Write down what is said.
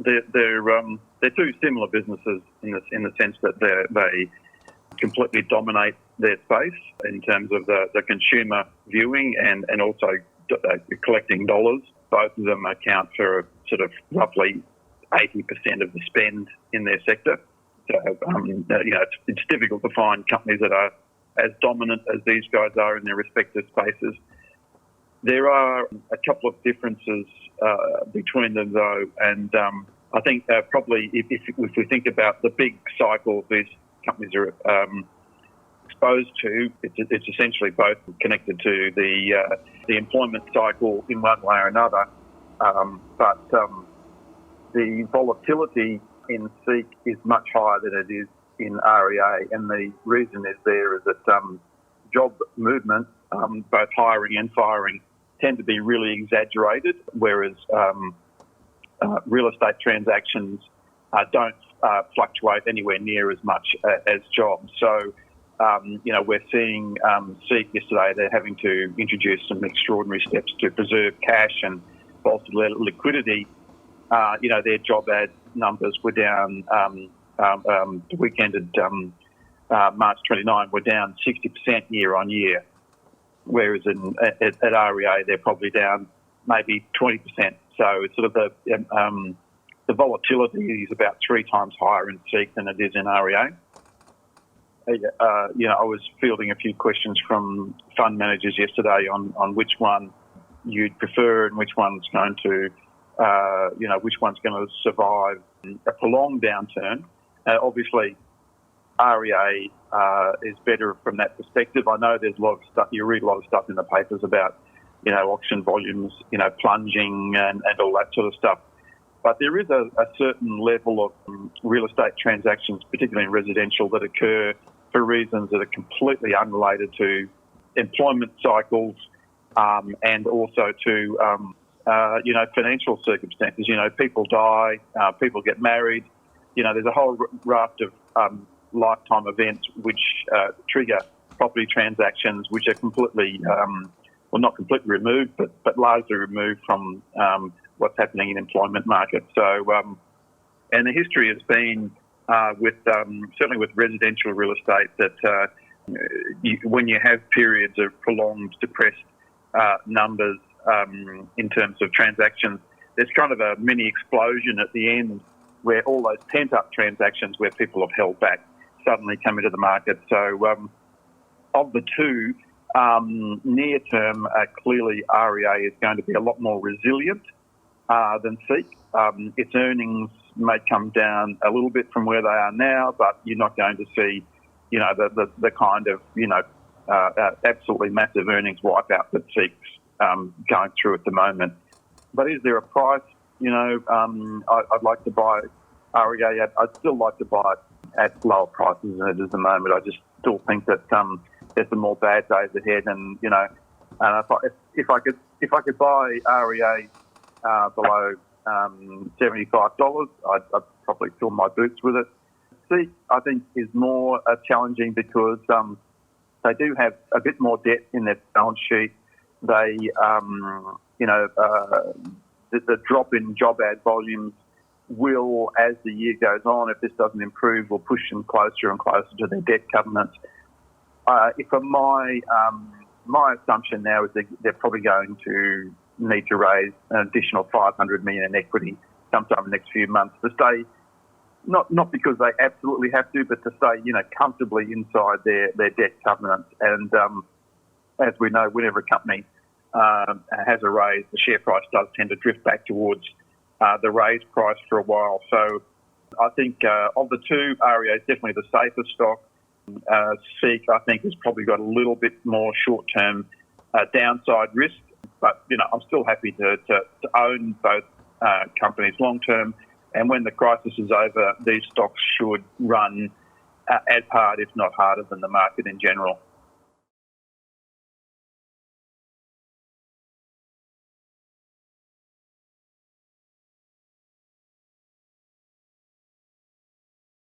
they're two similar businesses in the sense that they completely dominate their space in terms of the consumer viewing and also collecting dollars. Both of them account for sort of roughly 80% of the spend in their sector. So, it's difficult to find companies that are as dominant as these guys are in their respective spaces. There are a couple of differences between them, though, and I think probably if we think about the big cycles these companies are exposed to, it's essentially both connected to the employment cycle in one way or another. But the volatility in SEK is much higher than it is in REA, and the reason is that job movement, both hiring and firing, tend to be really exaggerated, whereas real estate transactions don't fluctuate anywhere near as much as jobs. So, we're seeing SEK yesterday, they're having to introduce some extraordinary steps to preserve cash and bolster their liquidity. Their job ad numbers were down, the weekend at March 29 were down 60% year on year, whereas at REA they're probably down maybe 20%. So it's sort of the volatility is about 3 times higher in SEK than it is in REA. I was fielding a few questions from fund managers yesterday on which one you'd prefer and which one's going to, survive a prolonged downturn. Obviously, REA is better from that perspective. I know there's a lot of stuff, you read a lot of stuff in the papers about, auction volumes, plunging and all that sort of stuff. But there is a certain level of real estate transactions, particularly in residential, that occur for reasons that are completely unrelated to employment cycles and also to, financial circumstances. People die, people get married. There's a whole raft of lifetime events which trigger property transactions which are completely, not completely removed, but largely removed from what's happening in employment markets. So, and the history has been certainly with residential real estate that when you have periods of prolonged depressed numbers in terms of transactions, there's kind of a mini explosion at the end where all those pent-up transactions where people have held back suddenly come into the market. So of the two, near term, clearly REA is going to be a lot more resilient than SEK. Its earnings may come down a little bit from where they are now, but you're not going to see, the kind of, absolutely massive earnings wipeout that SEK's going through at the moment. But is there a price? I'd like to buy REA at. I'd still like to buy it at lower prices than it is at the moment. I just still think that there's some more bad days ahead, and and if I could buy REA below $75, I'd probably fill my boots with it. SEK, I think, is more challenging because they do have a bit more debt in their balance sheet. They, the drop in job ad volumes will, as the year goes on, if this doesn't improve, will push them closer and closer to their debt covenants. My assumption now is that they're probably going to need to raise an additional $500 million in equity sometime in the next few months to stay, not because they absolutely have to, but to stay, comfortably inside their debt covenants. And as we know, whenever a company has a raise, the share price does tend to drift back towards the raised price for a while. So I think of the two, REA is definitely the safest stock. SEK, I think, has probably got a little bit more short-term downside risk. But, I'm still happy to own both companies long-term. And when the crisis is over, these stocks should run as hard, if not harder, than the market in general.